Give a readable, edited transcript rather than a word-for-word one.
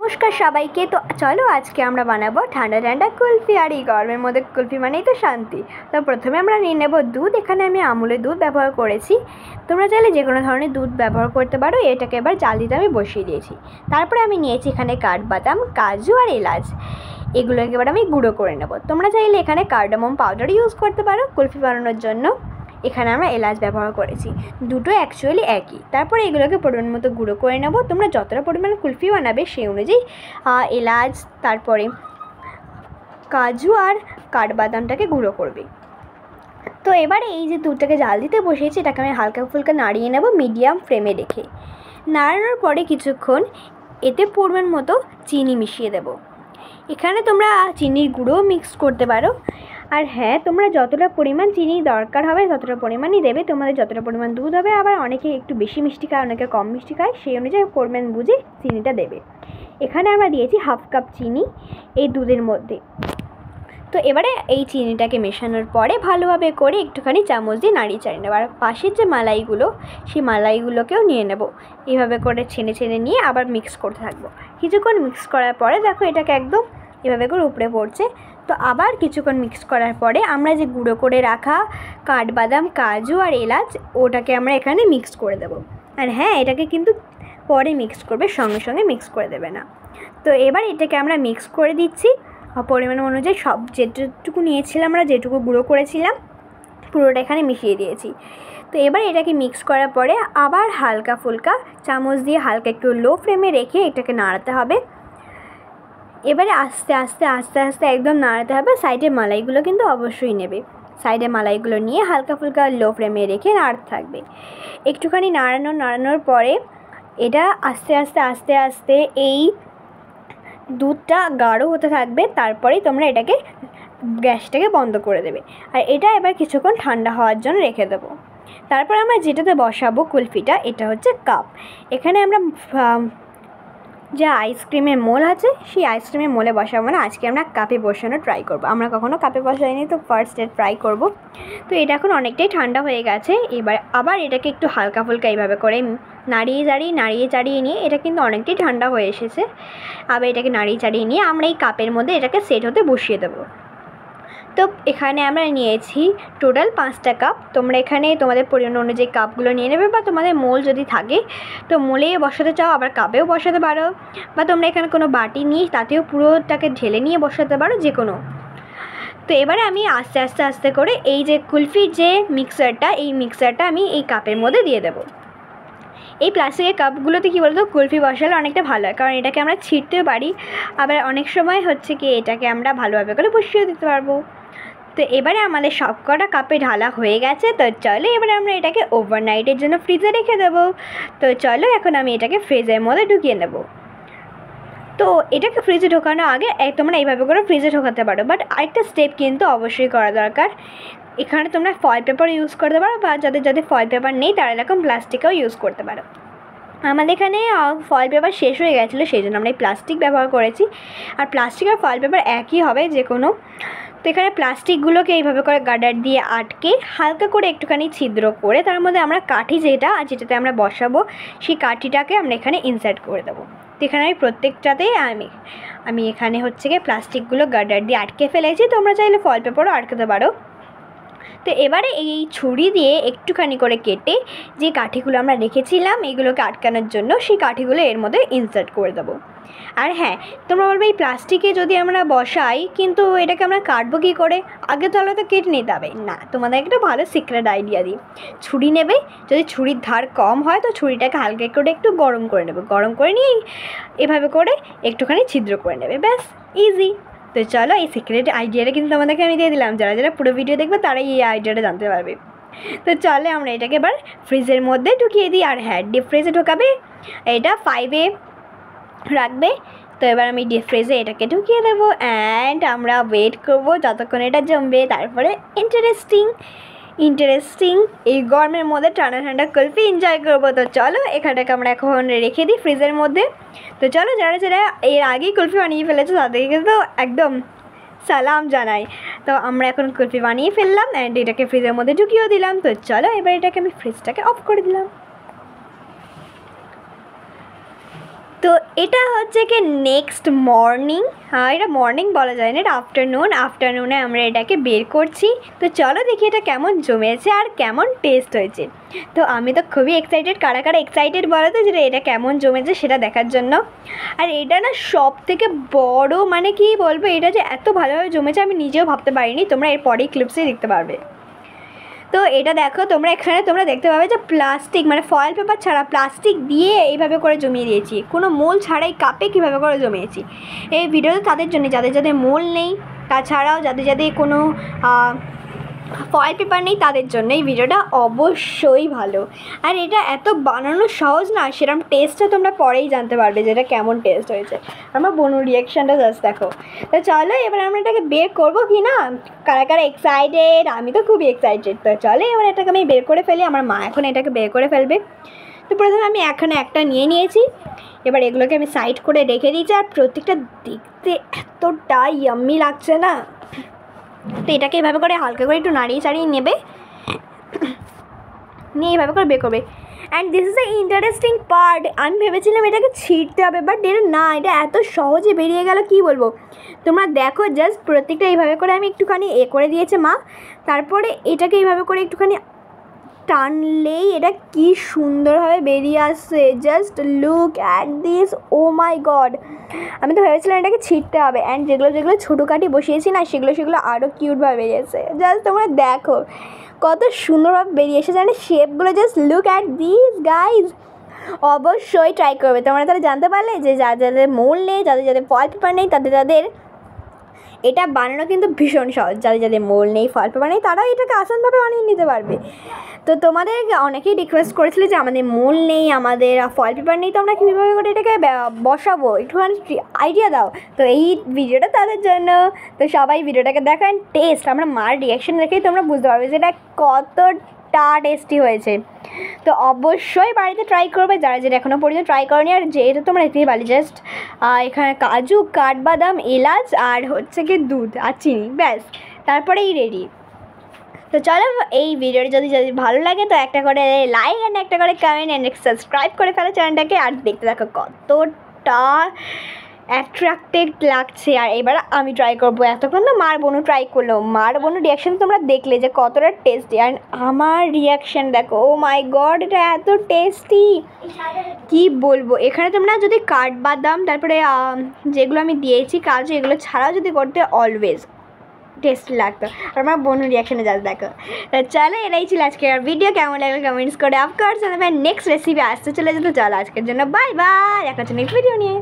নমস্কার সবাইকে। তো চলো আজকে আমরা বানাবো ঠান্ডা ঠান্ডা কুলফি। আর এই গরমের মধ্যে কুলফি মানেই তো শান্তি। তো প্রথমে আমরা নিয়ে নেব দুধ। এখানে আমি আমুলের দুধ ব্যবহার করেছি, তোমরা চাইলে যে কোনো ধরনের দুধ ব্যবহার করতে পারো। এটাকে এবার জাল দিতে আমি বসিয়ে দিয়েছি। তারপরে আমি নিয়েছি এখানে কাঠবাদাম, কাজু আর এলাচ। এগুলোকে এবার আমি গুঁড়ো করে নেব। তোমরা চাইলে এখানে কার্ডামম পাউডার ইউজ করতে পারো কুলফি বানানোর জন্য। এখানে আমরা এলাচ ব্যবহার করেছি, দুটো অ্যাকচুয়ালি একই। তারপরে এগুলোকে পরিমাণ মতো গুঁড়ো করে নেব। তোমরা যতটা পরিমাণে কুলফি বানাবে সেই অনুযায়ী এলাচ, তারপরে কাজু আর কাঠবাদামটাকে গুঁড়ো করবে। তো এবারে এই যে দুধটাকে জাল দিতে বসিয়েছি, এটাকে আমি হালকা ফুলকা নাড়িয়ে নেব মিডিয়াম ফ্লেমে রেখে। নাড়ানোর পরে কিছুক্ষণ এতে পরিমাণ মতো চিনি মিশিয়ে দেব। এখানে তোমরা চিনির গুঁড়োও মিক্স করতে পারো। আর হ্যাঁ, তোমরা যতটা পরিমাণ চিনি দরকার হবে ততটা পরিমাণই দেবে। তোমাদের যতটা পরিমাণ দুধ হবে, আবার অনেকে একটু বেশি মিষ্টি খায়, অনেকে কম মিষ্টি খায়, সেই অনুযায়ী পরিমাণ বুঝে চিনিটা দেবে। এখানে আমরা দিয়েছি হাফ কাপ চিনি এই দুধের মধ্যে। তো এবারে এই চিনিটাকে মেশানোর পরে ভালোভাবে করে একটুখানি চামচ দিয়ে নাড়িয়ে চাড়িয়ে নেব। আর পাশের যে মালাইগুলো, সেই মালাইগুলোকেও নিয়ে নেব। এইভাবে করে ছেনে ছেনে নিয়ে আবার মিক্স করতে থাকবো। কিছুক্ষণ মিক্স করার পরে দেখো এটাকে একদম এভাবে করে উপরে পড়ছে। তো আবার কিছুক্ষণ মিক্স করার পরে আমরা যে গুঁড়ো করে রাখা কাঠবাদাম, কাজু আর এলাচ, ওটাকে আমরা এখানে মিক্স করে দেব। আর হ্যাঁ, এটাকে কিন্তু পরে মিক্স করবে, সঙ্গে সঙ্গে মিক্স করে দেবে না। তো এবার এটাকে আমরা মিক্স করে দিচ্ছি পরিমাণ অনুযায়ী। সব যেটুকু নিয়েছিলাম আমরা, যেটুকু গুঁড়ো করেছিলাম, পুরোটা এখানে মিশিয়ে দিয়েছি। তো এবার এটাকে মিক্স করার পরে আবার হালকা ফুলকা চামচ দিয়ে হালকা একটু লো ফ্লেমে রেখে এটাকে নাড়াতে হবে। এবারে আস্তে আস্তে আস্তে আস্তে একদম নাড়াতে হবে। সাইডে মালাইগুলো কিন্তু অবশ্যই নেবে। সাইডে মালাইগুলো নিয়ে হালকা ফুলকা লো ফ্লেমে রেখে নাড়তে থাকবে। একটুখানি নাড়ানোর পরে এটা আস্তে আস্তে আস্তে আস্তে এই দুধটা গাঢ় হতে থাকবে। তারপরেই তোমরা এটাকে গ্যাসটাকে বন্ধ করে দেবে। আর এটা এবার কিছুক্ষণ ঠান্ডা হওয়ার জন্য রেখে দেবো। তারপর আমরা যেটাতে বসাবো কুলফিটা, এটা হচ্ছে কাপ। এখানে আমরা যে আইসক্রিমের মোল আছে, সেই আইসক্রিমের মোলে বসাবো না, আজকে আমরা কাপে বসানো ট্রাই করব। আমরা কখনো কাপে বসাইনি, তো ফার্স্ট ডে ট্রাই করব। তো এটা এখন অনেকটাই ঠান্ডা হয়ে গেছে। এবার আবার এটাকে একটু হালকা ফুলকা এইভাবে করে নাড়িয়ে চাড়িয়ে নিয়ে, এটা কিন্তু অনেকটাই ঠান্ডা হয়ে এসেছে। আবার এটাকে নাড়িয়ে চাড়িয়ে নিয়ে আমরা এই কাপের মধ্যে এটাকে সেট হতে বসিয়ে দেবো। তো এখানে আমরা নিয়েছি টোটাল 5টা কাপ। তোমরা এখানে তোমাদের পরিমাণ অনুযায়ী কাপগুলো নিয়ে নেবে, বা তোমাদের মোল যদি থাকে তো মোলে বসাতে চাও আবার কাপেও বসাতে পারো, বা তোমরা এখানে কোনো বাটি নিয়ে তাতেও পুরোটাকে ঢেলে নিয়ে বসাতে পারো, যে কোনো। তো এবারে আমি আস্তে আস্তে আস্তে করে এই যে কুলফির যে মিক্সারটা, এই মিক্সারটা আমি এই কাপের মধ্যে দিয়ে দেবো। এই প্লাস্টিকের কাপগুলোতে কী বলতো, কুলফি বসালে অনেকটা ভালো হয়, কারণ এটাকে আমরা ছিঁড়তেও পারি। আবার অনেক সময় হচ্ছে কি এটাকে আমরা ভালোভাবে করে বসিয়ে দিতে পারবো। তো এবারে আমাদের সব কটা কাপে ঢালা হয়ে গেছে। তো চলো এবারে আমরা এটাকে ওভারনাইটের জন্য ফ্রিজে রেখে দেবো। তো চলো এখন আমি এটাকে ফ্রিজের মধ্যে ঢুকিয়ে নেব। তো এটাকে ফ্রিজে ঢোকানোর আগে তোমরা এইভাবে করে ফ্রিজে ঢোকাতে পারো, বাট আরেকটা স্টেপ কিন্তু অবশ্যই করা দরকার। এখানে তোমরা ফয়েল পেপার ইউজ করতে পারো, বা যাদের ফয়েল পেপার নেই তারা এরকম প্লাস্টিকও ইউজ করতে পারো। আমাদের এখানে ফয়েল পেপার শেষ হয়ে গেছিলো, সেই জন্য আমরা এই প্লাস্টিক ব্যবহার করেছি। আর প্লাস্টিক আর ফয়েল পেপার একই হবে যে কোনো। তো এখানে প্লাস্টিকগুলোকে এইভাবে করে গার্ডার দিয়ে আটকে হালকা করে একটুখানি ছিদ্র করে তার মধ্যে আমরা কাঠি যেটাতে আমরা বসাবো, সেই কাঠিটাকে আমরা এখানে ইনসার্ট করে দেবো। তো এখানে আমি প্রত্যেকটাতেই আমি এখানে হচ্ছে গিয়ে প্লাস্টিকগুলো গার্ডার দিয়ে আটকে ফেলেছি। তোমরা চাইলে ফয়েল পেপারও আটকাতে পারো। তো এবারে এই ছুরি দিয়ে একটুখানি করে কেটে যে কাঠিগুলো আমরা রেখেছিলাম এগুলোকে আটকানোর জন্য, সেই কাঠিগুলো এর মধ্যে ইনসার্ট করে দেবো। আর হ্যাঁ, তোমরা বলবে এই প্লাস্টিকে যদি আমরা বসাই, কিন্তু এটাকে আমরা কাটবো কী করে? আগে তাহলে তো কেটে নিতে হবে না। তোমাদের একটা ভালো সিক্রেট আইডিয়া দিই। ছুরি নেবে, যদি ছুরির ধার কম হয় তো ছুরিটাকে হালকা করে একটু গরম করে নেবে। গরম করে নিয়ে এভাবে করে একটুখানি ছিদ্র করে নেবে, ব্যাস, ইজি। তো চলো এই সিক্রেট আইডিয়াটা কিন্তু তোমাদেরকে আমি দিয়ে দিলাম। যারা যারা পুরো ভিডিও দেখবে তারাই এই আইডিয়াটা জানতে পারবে। তো চলে আমরা এটাকে এবার ফ্রিজের মধ্যে ঢুকিয়ে দিই। আর হ্যাঁ, ডিপ ফ্রিজে ঢোকাবে, এটা 5-এ রাখবে। তো এবার আমি ডিপ ফ্রিজে এটাকে ঢুকিয়ে দেবো, অ্যান্ড আমরা ওয়েট করবো যতক্ষণ এটা জমবে। তারপরে ইন্টারেস্টিং এই গরমের মধ্যে ঠান্ডা ঠান্ডা কুলফি এনজয় করবো। তো চলো এখানটাকে আমরা এখন রেখে দিই ফ্রিজের মধ্যে। তো চলো যারা যারা এর আগেই কুলফি বানিয়ে ফেলেছে তাদেরকে কিন্তু একদম সালাম জানাই। তো আমরা এখন কুলফি বানিয়ে ফেললাম, অ্যান্ড এটাকে ফ্রিজের মধ্যে ঢুকিয়েও দিলাম। তো চলো এবার এটাকে আমি ফ্রিজটাকে অফ করে দিলাম। তো এটা হচ্ছে কি নেক্সট মর্নিং, এটা মর্নিং বলা যায় না, এটা আফটারনুনে আমরা এটাকে বের করছি। তো চলো দেখি এটা কেমন জমেছে আর কেমন টেস্ট হয়েছে। তো আমি তো খুবই এক্সাইটেড, কারা কারা এক্সাইটেড বলো তো যে এটা কেমন জমেছে সেটা দেখার জন্য। আর এটা না সব থেকে বড়, মানে কি বলবো, এটা যে এত ভালোভাবে জমেছে আমি নিজেও ভাবতে পারিনি। তোমরা এর পরেই ক্লিপসে দেখতে পারবে। তো এটা দেখো তোমরা, এখানে তোমরা দেখতে পাবে যে প্লাস্টিক, মানে ফয়েল পেপার ছাড়া প্লাস্টিক দিয়ে এইভাবে করে জমিয়ে দিয়েছি, কোনো মোল ছাড়াই কাপে কীভাবে করে জমিয়েছি। এই ভিডিওটা তাদের জন্য যাদের যাদের মোল নেই, তাছাড়াও যাদের যাদের কোনো ফয়েল পেপার নেই তাদের জন্য এই ভিডিওটা অবশ্যই ভালো। আর এটা এত বানানো সহজ না, সেরকম টেস্টটা তোমরা পরেই জানতে পারবে যে এটা কেমন টেস্ট হয়েছে। আমার বোনুর রিয়াকশানটা জাস্ট দেখো। তো চলো এবার আমরা এটাকে বের করবো কি না, কারা কারা এক্সাইটেড? আমি তো খুবই এক্সাইটেড। তো চলো এবার এটাকে আমি বের করে ফেলি, আমার মা এখন এটাকে বের করে ফেলবে। তো প্রথমে আমি এখানে একটা নিয়ে নিয়েছি, এবার এগুলোকে আমি সাইড করে রেখে দিয়েছি। আর প্রত্যেকটা দেখতে এতটা ইয়াম্মি লাগছে না। তো এটাকে এভাবে করে হালকা করে একটু নাড়িয়ে চাড়িয়ে নেবে, নিয়ে এইভাবে করে বের করবে। And this is the interesting part. আমি ভেবেছিলাম এটাকে ছিঁড়তে হবে, বাট এটা না, এটা এত সহজে বেরিয়ে গেল কি বলবো। তোমরা দেখো জাস্ট প্রত্যেকটা এইভাবে করে আমি একটুখানি করে দিয়েছে মা। তারপরে এটাকে এইভাবে করে একটুখানি টানলেই এটা কি সুন্দরভাবে বেরিয়ে আসছে। Just look at this, oh my God. আমি তো ভেবেছিলাম এটাকে ছিঁড়তে হবে। অ্যান্ড যেগুলো যেগুলো ছোটো কাটি বসিয়েছি না, সেগুলো আরও কিউটভাবে বেরিয়েছে। জাস্ট তোমরা দেখো কত সুন্দরভাবে বেরিয়ে এসেছে, মানে শেপগুলো just look at this guys. অবশ্যই ট্রাই করবে তোমরা। তাহলে জানতে পারলে যে যাদের মোল নেই, যাদের ফয়েল পেপার নেই, তাদের এটা বানানো কিন্তু ভীষণ সহজ। যাদের মোল নেই, ফয়েল পেপার নেই, তারাও এটাকে আসানভাবে বানিয়ে নিতে পারবে। তো তোমাদের অনেকেই রিকোয়েস্ট করেছিলে যে আমাদের মোল নেই, আমাদের ফয়েল পেপার নেই, তো আমরা কীভাবে করে এটাকে বসাবো, একটুখানি আইডিয়া দাও। তো এই ভিডিওটা তাদের জন্য। তো সবাই ভিডিওটাকে দেখো। অ্যান্ড টেস্ট, আমরা মার রিয়াকশান দেখেই তোমরা বুঝতে পারবে যে এটা কতটা টেস্টি হয়েছে। তো অবশ্যই বাড়িতে ট্রাই করবে যারা যেটা এখনও পর্যন্ত ট্রাই করনি। আর যে এটা তোমরা দেখতেই পারলে জাস্ট এখানে কাজু, কাঠবাদাম, এলাচ আর হচ্ছে কি দুধ আর চিনি, ব্যাস, তারপরেই রেডি। তো চলো এই ভিডিওটি যদি ভালো লাগে তো একটা করে লাইক অ্যান্ড একটা করে কমেন্ট অ্যান্ড সাবস্ক্রাইব করে ফেলো চ্যানেলটাকে। আর দেখতে দেখো কতটা অ্যাট্রাক্টেড লাগছে। আর এবার আমি ট্রাই করবো। এতক্ষণ তো মার বোনও ট্রাই করলো, মার বোনের রিয়াকশান তোমরা দেখলে যে কতটা টেস্টি। আর আমার রিয়াকশান দেখো, ও মাই গড, এটা এত টেস্টি কি বলবো। এখানে তোমরা যদি কাঠবাদাম, তারপরে যেগুলো আমি দিয়েছি কাজু, এগুলো ছাড়াও যদি করতে অলওয়েজ টেস্টি লাগতো। আর আমার বোনের রিয়াকশানে জাস্ট দেখো। চলো এটাই ছিল আজকে আর ভিডিও। কেমন লাগলো কমেন্টস করে অফকোর্স। নেক্সট রেসিপি আসতে চলে যেত। চলো আজকের জন্য বাই বাই, দেখা হচ্ছে নেক্সট ভিডিও নিয়ে।